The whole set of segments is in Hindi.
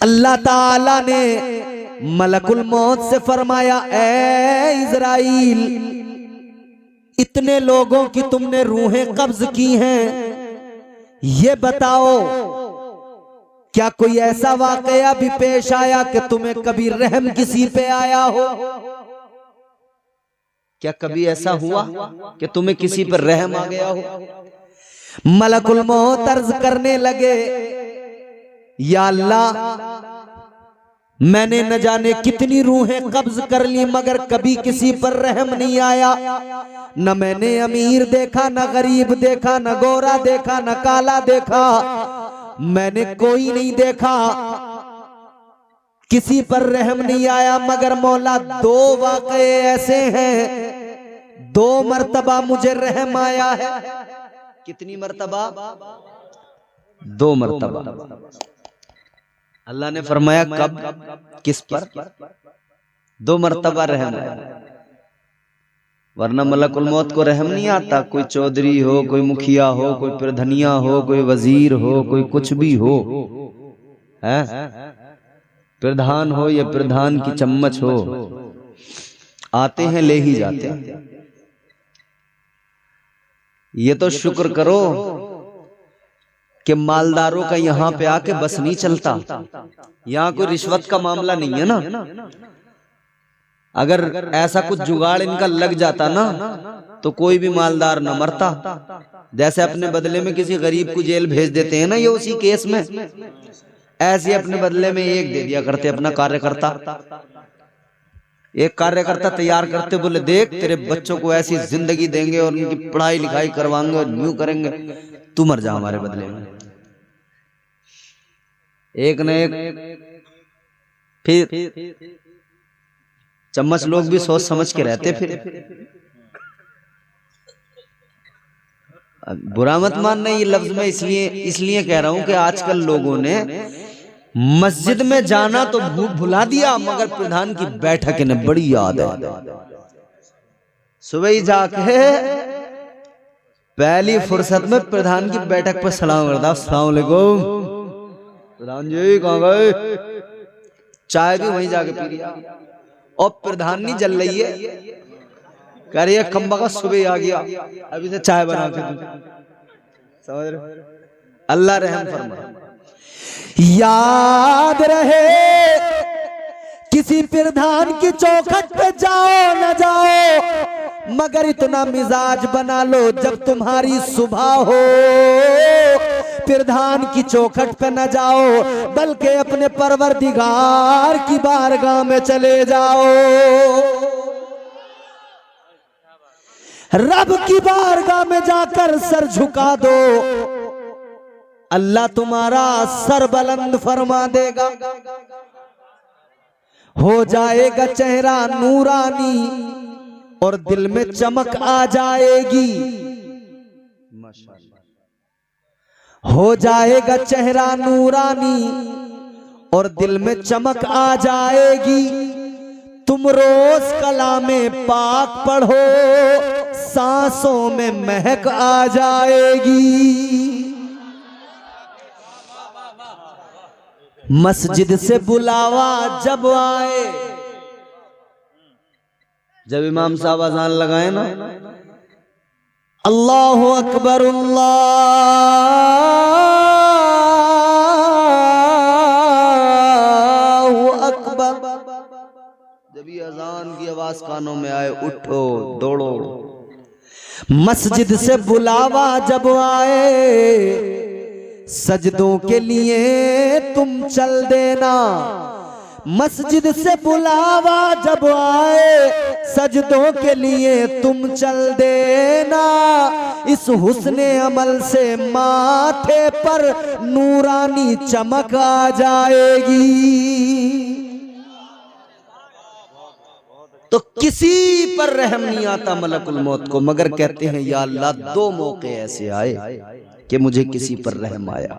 अल्लाह ताला ने मलकुल मौत से फरमाया, ए इज़राइल, इतने लोगों की तुमने रूहें कब्ज की हैं, ये बताओ क्या कोई ऐसा वाकया भी पेश आया कि तुम्हें कभी रहम किसी पे आया हो? क्या कभी ऐसा हुआ कि तुम्हें किसी पर रहम आ गया हो? मलकुल मौत अर्ज करने लगे, या अल्लाह, मैंने न जाने कितनी रूहें कब्ज कर ली मगर कभी किसी पर रहम नहीं आया। न मैंने अमीर देखा, न गरीब देखा, न गोरा देखा, न काला देखा, मैंने कोई नहीं देखा, किसी पर रहम नहीं आया। मगर मौला, दो वाक़ये ऐसे हैं, 2 मर्तबा मुझे रहम आया है। कितनी मर्तबा? 2 मर्तबा। अल्लाह ने फरमाया, कब, किस पर? 2 मर्तबा रहम आया। वरना मलकुल मौत को रहम नहीं आता। कोई चौधरी हो, कोई मुखिया हो, कोई प्रधनिया हो, कोई वजीर हो, कोई कुछ भी हो, है, प्रधान हो या प्रधान की चम्मच हो, आते हैं ले ही जाते हैं। ये तो शुक्र करो कि मालदारों का यहां पे आके बस नहीं चलता। यहां कोई रिश्वत का मामला नहीं है ना। अगर ऐसा कुछ जुगाड़ इनका लग जाता ना तो कोई भी मालदार न मरता। जैसे अपने बदले में किसी गरीब को जेल भेज देते हैं ना, ये उसी केस में ऐसे अपने बदले में एक दे दिया करते अपना कार्यकर्ता। एक कार्यकर्ता तैयार करते, बोले देख तेरे बच्चों को ऐसी जिंदगी देंगे और उनकी पढ़ाई लिखाई करवाएंगे और यूं करेंगे, तू मर जा हमारे बदले में। एक न एक फिर चम्मच लोग भी सोच समझ के रहते। फिर बुरा मत मानना ये लफ्ज में इसलिए कह रहा हूं कि आजकल लोगों ने मस्जिद में जाना तो भुला दिया, मगर प्रधान की बैठक ने बड़ी याद है। सुबह ही जाके पहली फुर्सत में प्रधान की बैठक पर सलाम करता, अस्सलाम वालेकुम प्रधान जी, कहां गए? चाय भी वहीं जाके पी लिया। और प्रधान नहीं जल रही है, कह रही है खंबा का सुबह आ गया, अभी से चाय बना के समझ रहे। अल्लाह रहम फरमाए। याद रहे किसी प्रधान की चौखट पे जाओ न जाओ, मगर इतना मिजाज बना लो जब तुम्हारी सुबह हो प्रधान की चौखट पे न जाओ, बल्कि अपने परवरदिगार की बारगाह में चले जाओ। रब की बारगाह में जाकर सर झुका दो, अल्लाह तुम्हारा सर बुलंद फरमा देगा। हो जाएगा चेहरा नूरानी और दिल में चमक आ जाएगी। हो जाएगा चेहरा नूरानी और दिल में चमक आ जाएगी। तुम रोज कलामे पाक पढ़ो, सांसों में महक आ जाएगी। मस्जिद से बुलावा जब आए, जब इमाम साहब अजान लगाए ना, अल्लाहु अकबर अल्लाहु अकबर, जब ये अजान की आवाज कानों में आए, उठो दौड़ो। मस्जिद से बुलावा जब आए, सजदों के लिए तुम चल देना। मस्जिद से बुलावा जब आए, सजदों के लिए तुम चल देना। इस हुस्ने अमल से माथे पर नूरानी चमक आ जाएगी। तो किसी पर रहम नहीं आता मलकुल मौत को, मगर कहते हैं या अल्लाह 2 मौके ऐसे आए कि मुझे किसी पर रहम आया।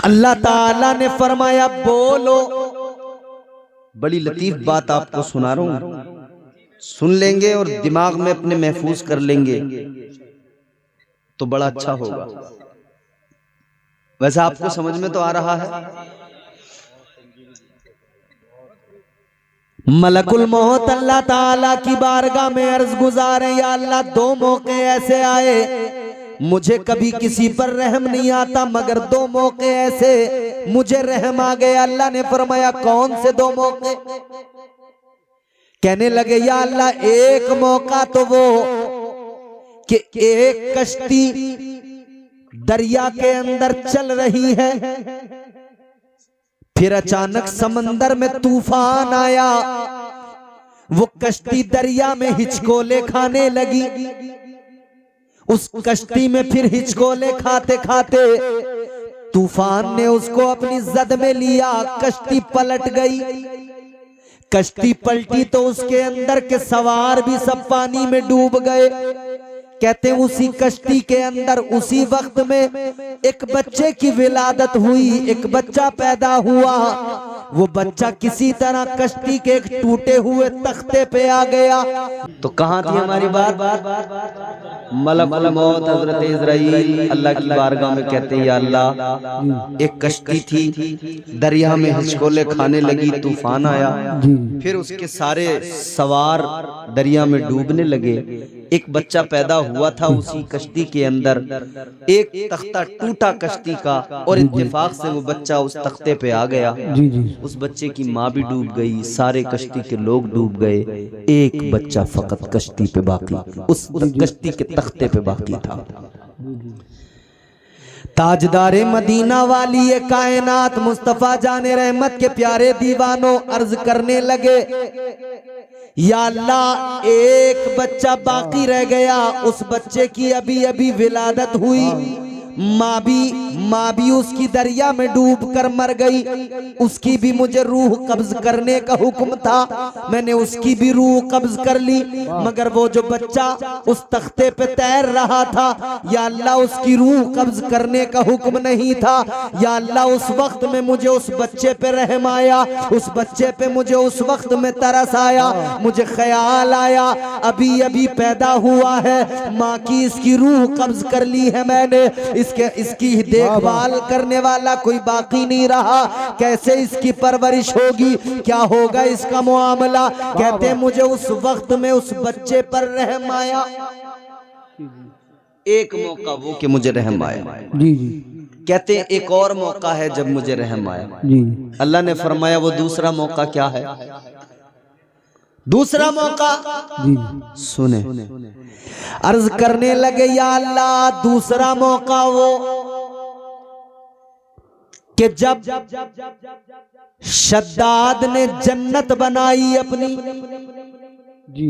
अल्लाह ताला ने फरमाया, बोलो। बड़ी लतीफ बात आपको सुना रहा हूं, सुन लेंगे और दिमाग में अपने महफूज कर लेंगे तो बड़ा अच्छा होगा। वैसे आपको समझ में तो आ रहा है। मलकुल मौत अल्लाह ताला की बारगाह में अर्ज गुजारे, या अल्लाह दो मौके ऐसे आए, मुझे कभी किसी पर रहम नहीं आता मगर दो मौके ऐसे मुझे रहम आ गया। अल्लाह ने फरमाया कौन से दो मौके? कहने लगे या अल्लाह एक मौका तो वो कि एक कश्ती दरिया के अंदर चल रही है, फिर अचानक समंदर में तूफान आया, वो कश्ती दरिया में हिचकोले खाने लगी। उस कश्ती में फिर हिचकोले खाते खाते तूफान ने उसको अपनी जद में लिया, कश्ती पलट गई। कश्ती पलटी तो उसके अंदर के सवार भी सब पानी में डूब गए। कहते हैं उसी कश्ती के अंदर उसी वक्त में एक बच्चे की विलादत हुई, एक बच्चा पैदा हुआ। वो बच्चा किसी तरह कश्ती के एक टूटे हुए तख्ते पे आ गया। तो कहाँ थी हमारी बात? मलकुल मौत हजरत इजराइल अल्लाह की बारगाह में कहते हैं या अल्लाह एक कश्ती थी, दरिया में हिचकोले खाने लगी, तूफान आया, फिर उसके सारे सवार दरिया में डूबने लगे। एक बच्चा पैदा हुआ था उसी कश्ती के अंदर, एक तख्ता टूटा कश्ती का और इत्तेफाक से वो बच्चा उस तख्ते पे आ गया। उस बच्चे की माँ भी डूब गई, सारे कश्ती के लोग डूब गए, एक बच्चा फकत कश्ती पे बाकी, उस कश्ती के तख्ते पे बाकी था। ताजदारे मदीना वाली ये कायनात मुस्तफा जाने रहमत के प्यारे दीवानों अर्ज करने लगे या अल्लाह एक बच्चा बाकी रह गया, उस बच्चे की अभी अभी विलादत हुई, माँ भी उसकी दरिया में डूब कर मर गई, उसकी भी मुझे रूह कब्ज करने का हुक्म था, मैंने उसकी भी रूह कब्ज कर ली, मगर वो जो बच्चा उस तख्ते पे तैर रहा था या अल्लाह उसकी रूह कब्ज करने का हुक्म नहीं था। या अल्लाह उस वक्त में मुझे उस बच्चे पे रहम आया, उस बच्चे पे मुझे उस वक्त में तरस आया, मुझे ख्याल आया अभी अभी पैदा हुआ है, माँ की इसकी रूह कब्ज कर ली है मैंने, इसकी देखभाल करने वाला कोई बाकी नहीं रहा, कैसे इसकी परवरिश होगी, क्या होगा इसका मुआमला। कहते मुझे उस वक्त में उस बच्चे पर रहम आया, एक मौका वो कि मुझे रहम आया। जी जी। कहते हैं एक और मौका है जब मुझे रहम आया। जी। अल्लाह ने फरमाया वो दूसरा मौका क्या है? दूसरा मौका जी सुने, अर्ज करने लगे या अल्लाह दूसरा मौका वो कि जब शद्दाद ने जन्नत बनाई अपनी, जी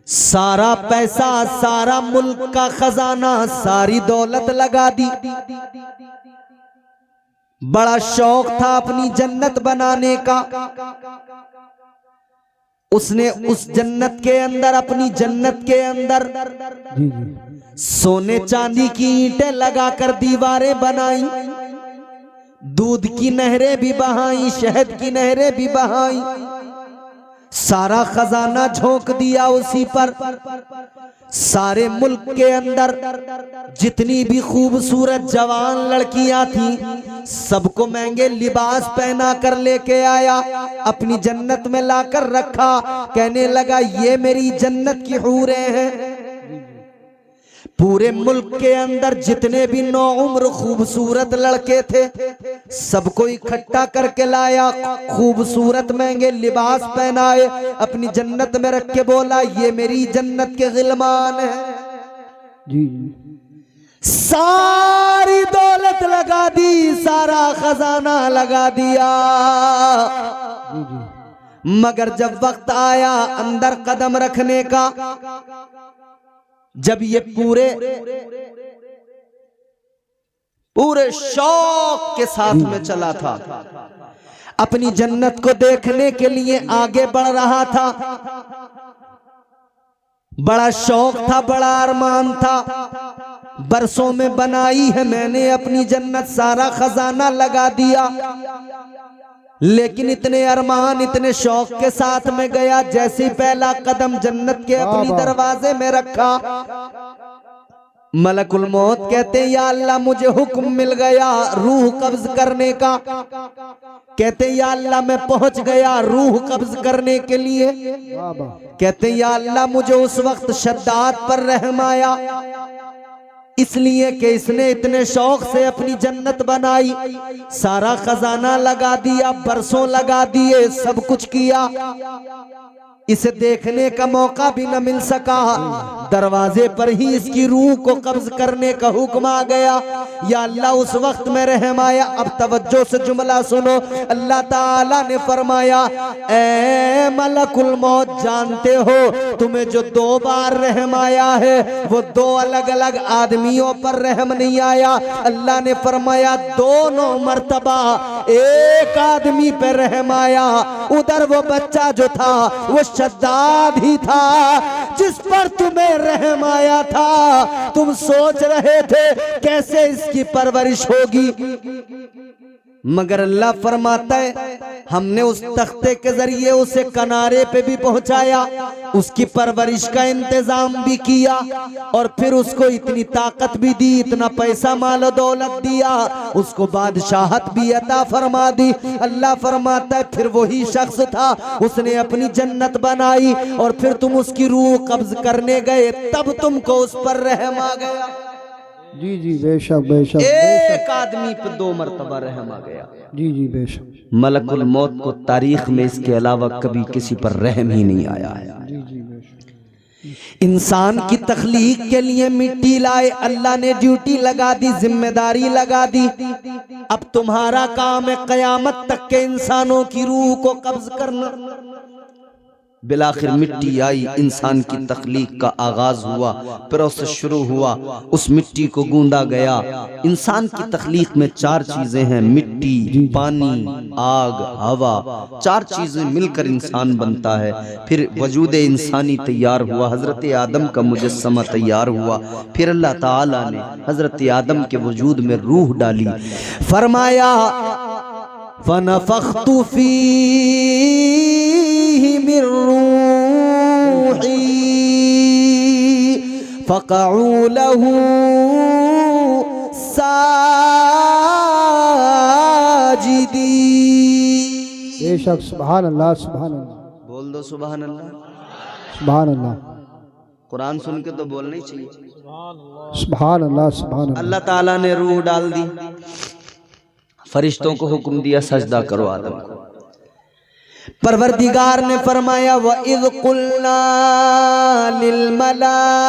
सारा पैसा, सारा मुल्क का खजाना, सारी दौलत लगा दी, बड़ा शौक था अपनी जन्नत बनाने का, उसने उस जन्नत के अंदर, अपनी जन्नत के अंदर सोने चांदी की ईंटें लगाकर दीवारें बनाई, दूध की नहरें भी बहाई, शहद की नहरें भी बहाई, सारा खजाना झोंक दिया उसी पर। सारे मुल्क के अंदर जितनी भी खूबसूरत जवान लड़कियां थी सबको महंगे लिबास पहना कर लेके आया, अपनी जन्नत में लाकर रखा, कहने लगा ये मेरी जन्नत की हूरें हैं। पूरे मुल्क के अंदर जितने भी नौ उम्र खूबसूरत लड़के थे सबको इकट्ठा करके लाया, खूबसूरत महंगे लिबास पहनाए, अपनी जन्नत में रख के बोला ये मेरी जन्नत के गिलमान है। जी। सारी दौलत लगा दी, सारा खजाना लगा दिया, मगर जब वक्त आया अंदर कदम रखने का, जब ये पूरे शौक के साथ में चला था, अपनी जन्नत को देखने के लिए आगे बढ़ रहा था, बड़ा शौक था, बड़ा अरमान था, बरसों में बनाई है मैंने अपनी जन्नत, सारा खजाना लगा दिया, लेकिन इतने अरमान इतने शौक के साथ में गया, जैसे पहला कदम जन्नत के अपनी दरवाजे में रखा, मलकुल मौत कहते हैं या अल्लाह मुझे हुक्म मिल गया रूह कब्ज करने का। कहते हैं या अल्लाह मैं पहुंच गया रूह कब्ज करने के लिए। कहते हैं या अल्लाह मुझे उस वक्त शद्दाद पर रहम आया, इसलिए कि इसने इतने शौक से अपनी जन्नत बनाई, सारा खजाना लगा दिया, बरसों लगा दिए, सब कुछ किया, इसे देखने का मौका भी न मिल सका। दरवाजे पर ही इसकी रूह को कब्ज करने का हुक्म आ गया। या अल्लाह उस वक्त में रहम आया। अब तवज्जो से जुमला सुनो, अल्लाह ताला ने फरमाया ए मलकुल मौत, जानते हो तुम्हें जो 2 बार रहम आया है वो 2 अलग अलग आदमियों पर रहम नहीं आया। अल्लाह ने फरमाया दोनों मर्तबा एक आदमी पर रहम आया। उधर वो बच्चा जो था वो शद्दाद ही था जिस पर तुम्हें रहम आया था। तुम सोच रहे थे कैसे इसकी परवरिश होगी, मगर अल्लाह फरमाता है हमने उस तख्ते के जरिए उसे किनारे पे भी पहुंचाया, उसकी परवरिश का इंतजाम भी किया और फिर उसको इतनी ताकत भी दी, इतना पैसा माल दौलत दिया, उसको बादशाहत भी अता फरमा दी। अल्लाह फरमाता है फिर वही शख्स था, उसने अपनी जन्नत बनाई और फिर तुम उसकी रूह कब्ज करने गए, तब तुमको उस पर रहम आ गया। जी जी बेशक बेशक, एक आदमी पर 2 मर्तबा रहम आ गया। जी जी बेशक। मलकुल मौत को तारीख में इसके अलावा कभी किसी पर रहम ही नहीं आया है। जी जी बेशक। इंसान की तख्लीक के लिए मिट्टी लाए, अल्लाह ने ड्यूटी लगा दी, जिम्मेदारी लगा दी। अब तुम्हारा काम है कयामत तक के इंसानों की रूह को कब्ज करना। बिलाखिर मिट्टी आई, इंसान की तख्लीक का आगाज हुआ, प्रोसेस शुरू हुआ, उस मिट्टी को गूंदा गया। इंसान की तख्लीक में 4 चीजें हैं, मिट्टी, पानी, आग, हवा, 4 चीजें मिलकर इंसान बनता है। फिर वजूद इंसानी तैयार हुआ, हजरत आदम का मुजस्समा तैयार हुआ, फिर अल्लाह ताला ने हजरत आदम के वजूद में रूह डाली। फरमाया फनफ़ख़्तु फ़ीही मिन रूही फ़क़अू लहू साजिदीन। बेशक। सुभान अल्लाह सुभान अल्लाह। बोल दो सुभान अल्लाह। सुभान अल्लाह। कुरान सुन के तो बोलना ही चाहिए सुभान अल्लाह सुभान अल्लाह। अल्लाह ताला ने रूह डाल दी, फरिश्तों को हुक्म दिया सजदा करो आदम को। परवरदिगार ने फरमाया व इज़ क़ुल्ना लिल मलाइकति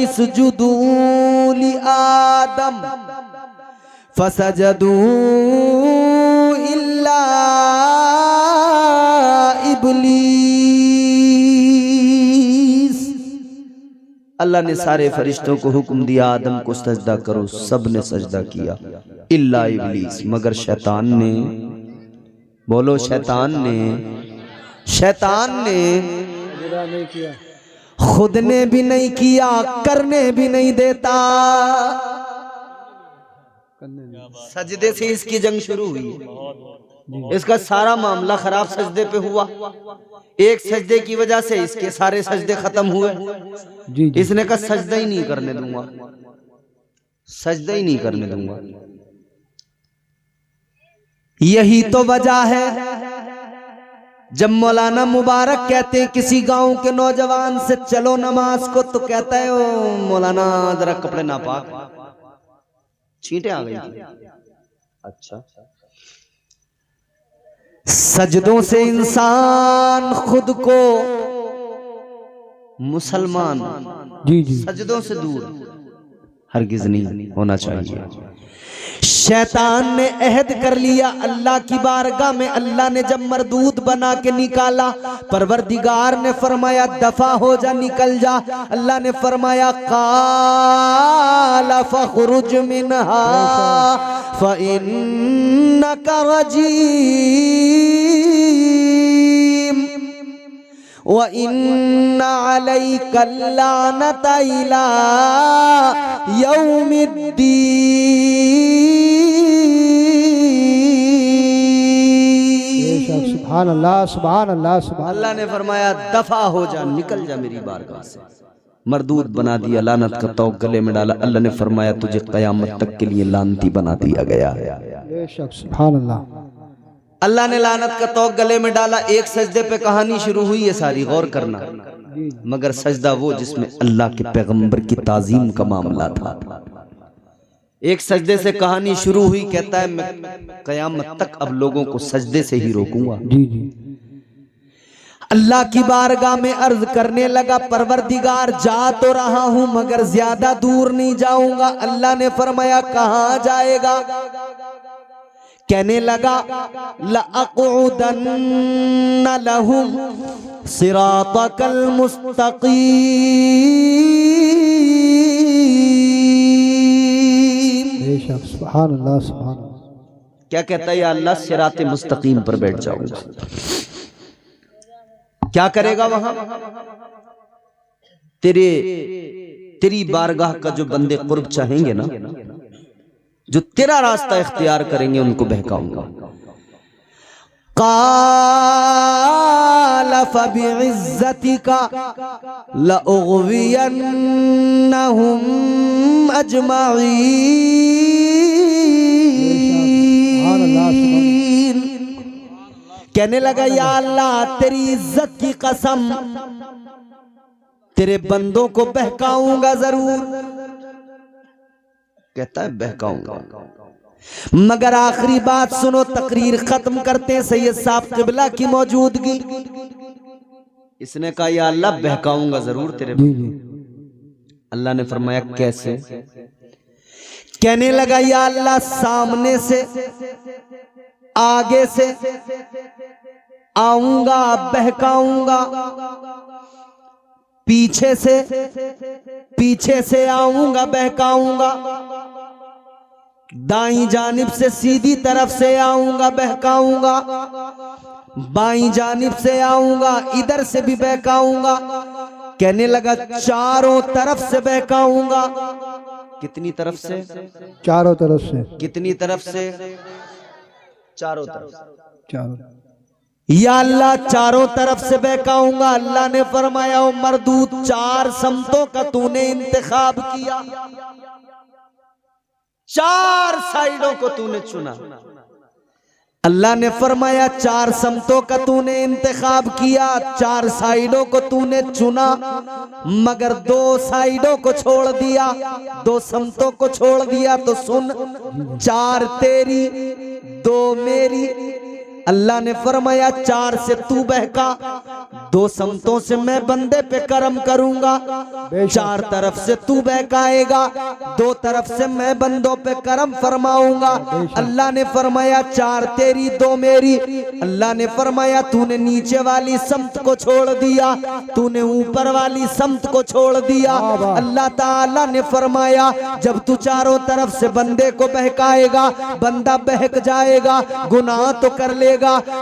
इसजुदू लि आदम फसजदू इल्ला इब्लीस। अल्लाह ने सारे फरिश्तों को हुक्म दिया आदम को सजदा करो, सब ने सजदा किया इल्ला इब्लीस, मगर शैतान ने, बोलो शैतान ने नहीं किया, खुद ने भी नहीं किया, करने भी नहीं देता। सजदे से इसकी जंग शुरू हुई, इसका सारा मामला खराब सजदे पे हुआ। एक सजदे की वजह से इसके सारे सजदे खत्म हुए। जी जी। इसने कहा सजदा ही नहीं करने दूंगा, सजदा ही नहीं करने दूंगा। यही तो वजह है जब मौलाना मुबारक कहते हैं किसी गांव के नौजवान से चलो नमाज को, तो कहता है ओ मौलाना जरा कपड़े नापाक, छींटे आ गई थी। अच्छा, सजदों से इंसान खुद को मुसलमान, जी जी, सजदों से दूर हरगिज नहीं होना चाहिए। शैतान ने अहद कर लिया अल्लाह की बारगाह में। अल्लाह ने जब मरदूद बना के निकाला, परवरदिगार ने फरमाया दफा हो जा, निकल जा। अल्लाह ने फरमाया काला फखरुज मिनहा फइन्नका रजीम व इन्ना अलैका लानता इला यौमिद्दीन। सुभान अल्लाह सुभान अल्लाह सुभान। अल्लाह ने फरमाया दफा हो जा, निकल जा मेरी बारगाह से, मरदूद बना दिया, लानत का तौक गले में डाला। अल्लाह ने फरमाया तुझे क़यामत तक के लिए लानती बना दिया गया है। बेशक सुभान अल्लाह। अल्लाह ने लानत का तौक गले में डाला। एक सजदे पे कहानी शुरू हुई है सारी, गौर करना। मगर सजदा वो जिसमें अल्लाह के पैगंबर की ताजीम का मामला था। एक सजदे से कहानी शुरू हुई, कहता है मैं क़यामत तक अब लोगों को सजदे से ही रोकूंगा। जी जी। अल्लाह की बारगाह में अर्ज करने लगा, परवरदिगार जा तो रहा हूं मगर ज्यादा दूर नहीं जाऊंगा। अल्लाह ने फरमाया कहां जाएगा? कहने लगा लअक़उदन्न लहुम सिरातकल मुस्तक़ीम। बेशक सुभान अल्लाह सुभान अल्लाह। क्या कहता है? या अल्लाह सिराते मुस्तकीम पर बैठ जाऊंगा। क्या करेगा वहां? तेरी बारगाह का जो बंदे कुर्ब चाहेंगे ना, जो तेरा रास्ता इख्तियार करेंगे, उनको बहकाऊंगा। क़ाल फ़बिइज़्ज़तिका लअग़वियन्नहुम अजमईन। कहने लगा या अल्लाह तेरी इज्जत की कसम, तेरे बंदों को बहकाऊंगा जरूर। कहता है बहकाऊंगा। मगर आखिरी बात सुनो, तकरीर खत्म करते हैं सैयद साहब क़िबला की मौजूदगी। इसने कहा या अल्लाह बहकाऊंगा जरूर तेरे। अल्लाह ने फरमाया कैसे? कहने लगा या अल्लाह सामने से, आगे से आऊंगा बहकाऊंगा, पीछे से आऊंगा बहकाऊंगा, दाईं जानिब से सीधी तरफ से आऊंगा बहकाऊंगा, बाईं जानिब से आऊंगा इधर से भी बहकाऊंगा। कहने लगा चारों तरफ से बहकाऊंगा। कितनी तरफ से? चारों तरफ से। कितनी तरफ से? चारों तरफ। चारों। या अल्लाह चारों तरफ से बहकाऊंगा। अल्लाह ने फरमाया ओ मरदूद, चार समतों का तूने इंतखाब किया, चार साइडों को तूने चुना। अल्लाह ने फरमाया चार समतों का तूने इंतखाब किया, चार साइडों को तूने चुना, मगर दो साइडों को छोड़ दिया, दो समतों को छोड़ दिया। तो सुन, चार तेरी दो मेरी। अल्लाह ने फरमाया चार से तू बहका, दो समतों से मैं बंदे पे करम करूंगा। चार तरफ से तू बहकाएगा, दो तरफ से मैं बंदों पे करम फरमाऊंगा। अल्लाह ने फरमाया चार तेरी दो मेरी। अल्लाह ने फरमाया तूने नीचे वाली समत को छोड़ दिया, तूने ऊपर वाली समत को छोड़ दिया। अल्लाह ताला ने फरमाया जब तू चारों तरफ से बंदे को बहकाएगा, बंदा बहक जाएगा, गुनाह तो कर लेगा,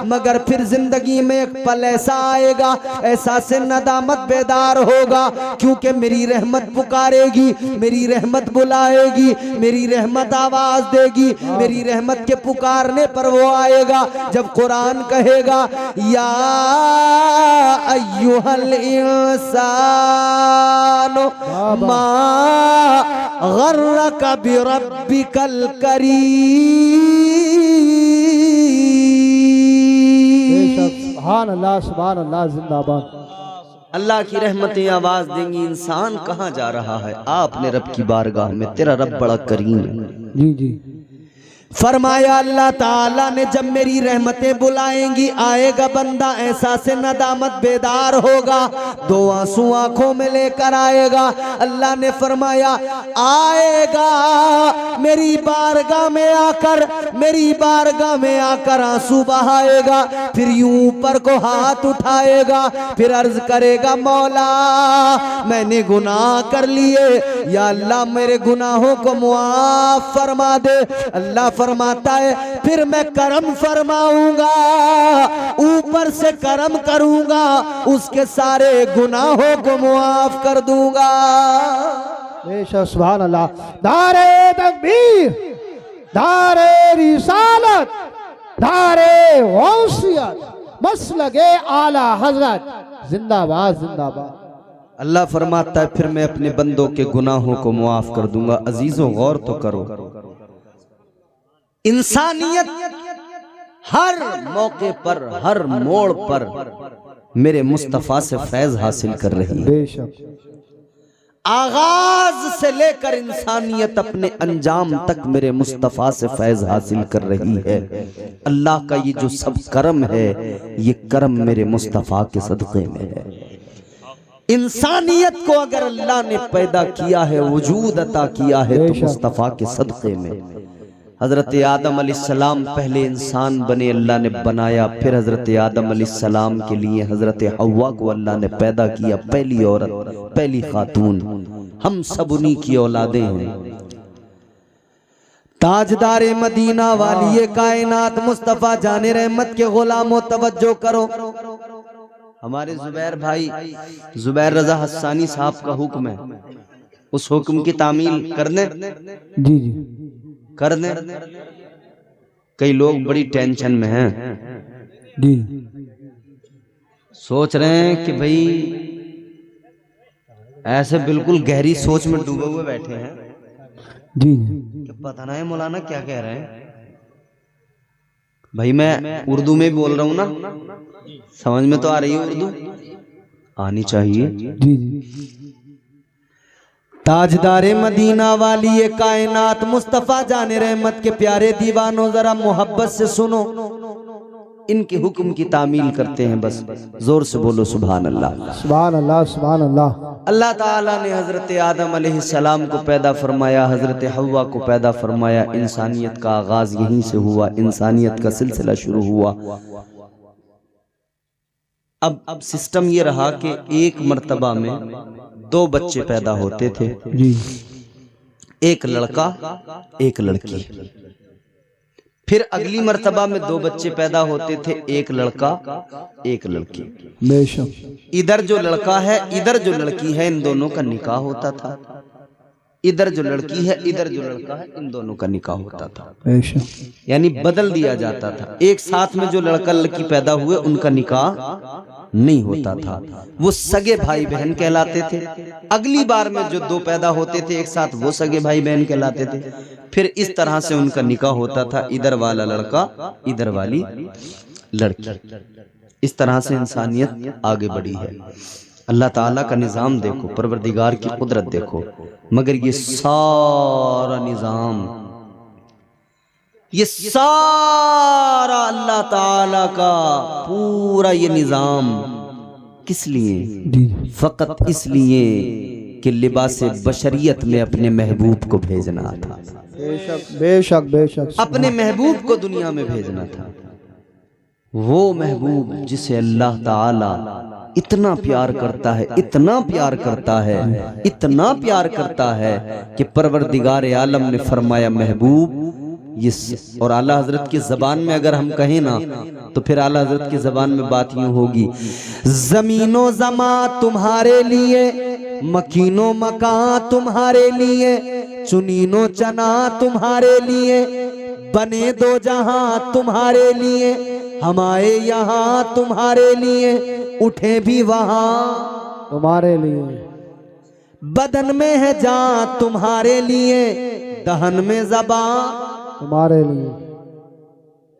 मगर फिर जिंदगी में एक पल ऐसा आएगा, ऐसा से नदामत बेदार होगा, क्योंकि मेरी रहमत पुकारेगी, मेरी रहमत बुलाएगी, मेरी रहमत आवाज देगी। मेरी रहमत के पुकारने पर वो आएगा जब कुरान कहेगा या अय्युहल इंसानो मा गर्रका बिरब्बिकल करीम। सुभान अल्लाह सुभान अल्लाह, जिंदाबाद। अल्लाह की रहमतें आवाज देंगी इंसान कहाँ जा रहा है, आपने रब की बारगाह में, तेरा रब बड़ा करीम है। जी जी। फरमाया अल्लाह ताला ने जब मेरी रहमतें बुलाएंगी, आएगा बंदा ऐसा से नदामत बेदार होगा, दो आंसू आंखों में लेकर आएगा। अल्लाह ने फरमाया आएगा मेरी बारगाह में आकर, मेरी बारगाह में आकर आंसू बहाएगा, फिर यूं ऊपर को हाथ उठाएगा, फिर अर्ज करेगा मौला मैंने गुनाह कर लिए, या अल्लाह मेरे गुनाहों को मुआफ फरमा दे। अल्लाह फरमाता है फिर मैं करम फरमाऊंगा, ऊपर से करम करूंगा, उसके सारे गुनाहों को मुआफ कर दूंगा। बेशक सुभान अल्लाह। नारे तकबीर, नारे रिसालत, नारे गौसियत, मसलके आला हजरत, जिंदाबाद जिंदाबाद। अल्लाह फरमाता है फिर मैं अपने बंदों के गुनाहों को मुआफ कर दूंगा। अजीजों गौर तो करो, इंसानियत हर मौके पर, हर मोड़ पर मेरे मुस्तफा से फैज हासिल कर रही है। बेशक आगाज से लेकर इंसानियत अपने अंजाम तक मेरे मुस्तफा से फैज हासिल कर रही है। अल्लाह का ये जो सब करम है, ये करम मेरे मुस्तफा के सदक़े में है। इंसानियत को अगर अल्लाह ने पैदा किया है, वजूद अता किया है, तो मुस्तफा के सदक़े में। हजरत आदम अलैहिस्सलाम पहले इंसान बने, अल्लाह ने बनाया। फिर हजरत आदम अलैहिस्सलाम के लिए हजरत हव्वा को अल्लाह ने पैदा किया, पहली औरत, पहली खातून। हम सब उन्हीं की औलादे हैं। ताजदारे मदीना वाली कायनात मुस्तफा जाने रहमत के गुलामों तवज्जो करो। हमारे जुबैर भाई, जुबैर रजा हस्सानी साहब का हुक्म है, उस हुक्म की तामील करने जी जी कर दें। कई लोग बड़ी टेंशन में हैं, जी सोच रहे हैं कि भाई ऐसे बिल्कुल गहरी सोच में डूबे हुए बैठे हैं जी कि पता नहीं मौलाना क्या कह रहे हैं। भाई मैं उर्दू में बोल रहा हूं ना, समझ में तो आ रही है, उर्दू आनी चाहिए। जी जी ताजदारे मदीना वाली ये कायनात मुस्तफा जाने रहमत के प्यारे दीवानों, जरा मोहब्बत से सुनो, इनके हुक्म की तामील करते हैं। बस जोर से बोलो सुभान अल्लाह, सुभान अल्लाह, सुभान अल्लाह। अल्लाह ताला ने हजरत आदम अलैहिस्सलाम को पैदा फरमाया, हजरत हव्वा को पैदा फरमाया। इंसानियत का आगाज यहीं से हुआ, इंसानियत का सिलसिला शुरू हुआ। अब सिस्टम ये रहा कि एक मर्तबा में दो बच्चे पैदा होते थे जी, एक लड़का एक लड़की। फिर अगली मर्तबा में दो बच्चे पैदा होते थे, एक लड़का एक लड़की। बेशक इधर जो लड़का है, इधर जो लड़की है, इन दोनों का निकाह होता था। इधर जो लड़की है, इधर जो लड़का है, इन दोनों का निकाह होता था। बेशक यानी बदल दिया जाता था। एक साथ में जो लड़का लड़की पैदा हुए उनका निकाह नहीं होता था, वो सगे भाई बहन कहलाते थे। अगली बार में जो दो पैदा होते थे एक साथ, वो सगे भाई बहन कहलाते थे। फिर इस तरह से उनका निकाह होता था, इधर वाला लड़का इधर वाली लड़की। इस तरह से इंसानियत आगे बढ़ी है। अल्लाह ताला का निज़ाम देखो, परवरदिगार की कुदरत देखो। मगर ये सारा निज़ाम, ये सारा अल्लाह ताला का पूरा ये निज़ाम किस लिए? जी फकत इसलिए कि लिबास बशरियत में अपने महबूब को भेजना था। बेशक बेशक बेशक अपने महबूब को दुनिया में भेजना था। वो महबूब जिसे अल्लाह ताला इतना प्यार करता है, इतना प्यार करता है, इतना प्यार करता है कि परवरदिगार आलम ने फरमाया महबूब ये। और आला हजरत की जबान में अगर हम कहें ना, तो फिर आला हजरत की जबान में बात यूं होगी, जमीनो जमा तुम्हारे लिए, मकीनो मकान तुम्हारे लिए, चुनीनो चना तुम्हारे लिए, बने दो जहां तुम्हारे लिए, हम आए यहाँ तुम्हारे लिए, उठे भी वहां तुम्हारे लिए, बदन में है जान तुम्हारे लिए, दहन में ज़बान तुम्हारे लिए,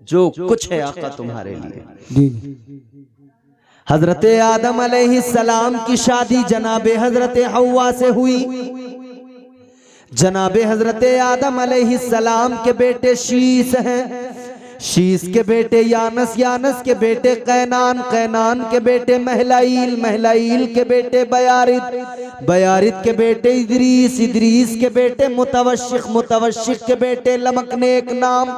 जो कुछ है आका तुम्हारे लिए। जी हजरत आदम अलैहिस्सलाम की शादी जनाबे हजरत हव्वा से हुई। जनाबे हजरत आदम अलैहिस्सलाम के बेटे शीस हैं, शीस के बेटे यानस, यानस के बेटे कैनान, कैनान के बेटे महलाइल, महलाइल के बेटे बयारिद, बयारिद के बेटे इदरीस, इदरीस के बेटे मुतवश्शिक, मुतवश्शिक के बेटे लमकनेक नाम,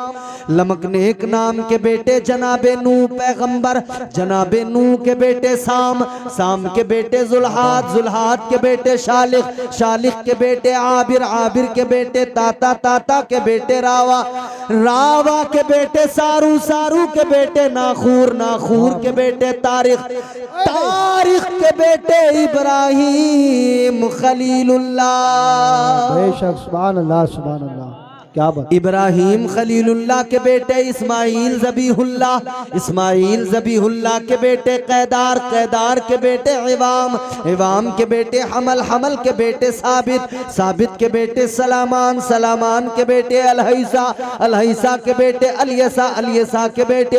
लमकनेक नाम के बेटे जनाबे नूह पैगंबर, जनाबे नूह के बेटे साम, साम के बेटे जुल्हाद, जुल्हाद के बेटे शालिक, शालिक के बेटे आबिर, आबिर के बेटे ताता, ताता के बेटे रावा, रावा के बेटे सारू, सारू के बेटे नाखूर, नाखूर के बेटे तारिक, तारिक के बेटे इब्राहिम खलीलुल्लाह। बेशक सुभान अल्लाह, सुभान अल्लाह। क्या बात। इब्राहिम खलीलुल्लाह के बेटे इस्माइल ज़बीहुल्लाह के बेटे कैदार के बेटे इवाम के बेटे हमल के बेटे साबित के बेटे सलामान के बेटे अलहैसा के बेटे अलियसा के बेटे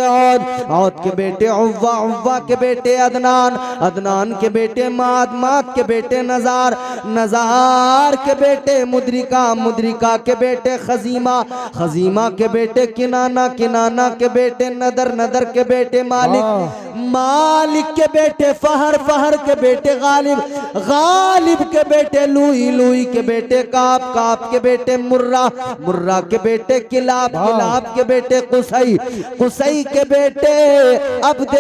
औद के बेटे उव्वा के बेटे अदनान के बेटे माद के बेटे नजार के बेटे मुद्रिका के बेटे खजीमा के बेटे किनाना के बेटे नदर के बेटे मालिक के बेटे फहर के बेटे गालिब के बेटे लुई के बेटे काप के बेटे मुर्रा के बेटे किलाब के बेटे कुसई के बेटे अब्द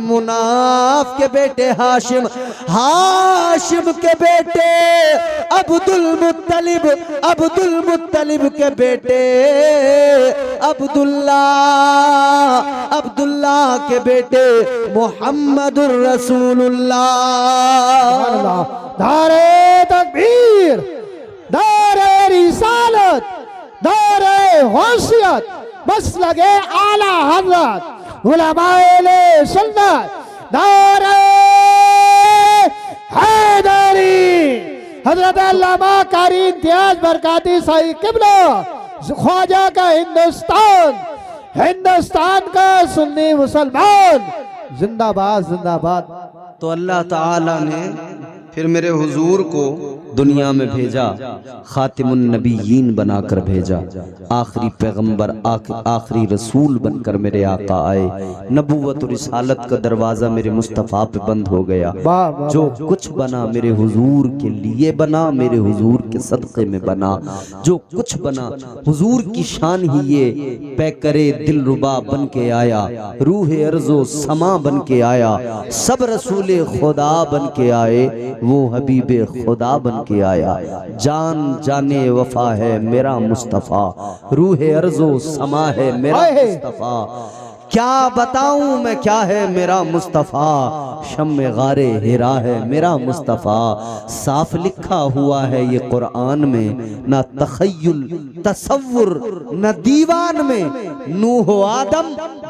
मुनाफ के बेटे हाशिम के बेटे अब्दुल मुत्तलिब के बेटे अब्दुल्लाह के बेटे मुहम्मदुर रसूलुल्लाह। दारे तकबीर, दारे रिसालत, दारे गौसियत, बस लगे आला हज़रत उलमाए सुन्नत, दारे हैदरी हज़रत अल्लामा कारी इम्तियाज बरकाती साई किबला ख्वाजा का हिंदुस्तान का सुन्नी मुसलमान जिंदाबाद। तो अल्लाह ताला ने फिर मेरे हुजूर को दुनिया में भेजा, खातिमुन नबीयीन बनाकर भेजा, आखिरी पैगंबर आखिरी रसूल बनकर मेरे आका आए। नबूवत और रिसालत का दरवाजा मेरे मुस्तफ़ा पे बंद हो गया। जो कुछ बना मेरे हुजूर के लिए बना, मेरे हुजूर के सदक़े में बना। जो कुछ बना हुजूर की शान ही ये पैकरे दिलरुबा बन के आया, रूह अर्ज़ो समा बन के आया, सब रसूल खुदा बन के आए, वो हबीब खुदा बन के आया। जाने वफा है मेरा मुस्तफ़ा, रूह अर्ज़ो समा है मेरा मुस्तफ़ा। क्या बताऊं मैं क्या है मेरा मुस्तफ़ा, शम्मे गारे हिरा है मेरा मुस्तफ़ा। साफ लिखा हुआ है ये कुरान में, ना तखय्युल तसव्वुर न दीवान में। नूह आदम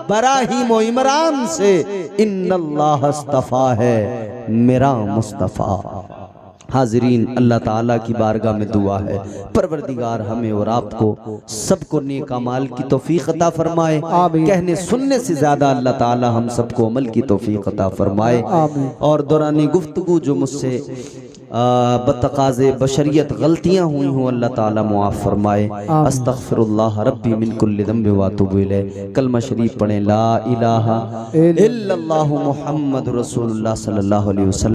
बराहीम व इमरान से इन्नल्लाह अस्तफ़ा है मेरा मुस्तफ़ा। हाज़रीन, अल्लाह ताला की बारगाह में दुआ है, परवरदिगार हमें और आपको सबको नेक अमाल की तौफीक अता फरमाए। कहने सुनने से ज़्यादा अल्लाह ताला हम सबको अमल की तौफीक अता फरमाए। और दौरानी गुफ्तगू जो मुझसे बतकाज़े बशरियत गलतियाँ हुई हों, अल्लाह ताला मुआफ़ फरमाए। अस्तग़फिरुल्लाह रब्बी मिन कुल्लि ज़ंबिन व अतूबु इलैह। कलमा शरीफ पढ़ें, ला इलाहा इल्लल्लाहु मुहम्मदुर रसूलुल्लाह सल्लल्लाहु अलैहि वसल्लम।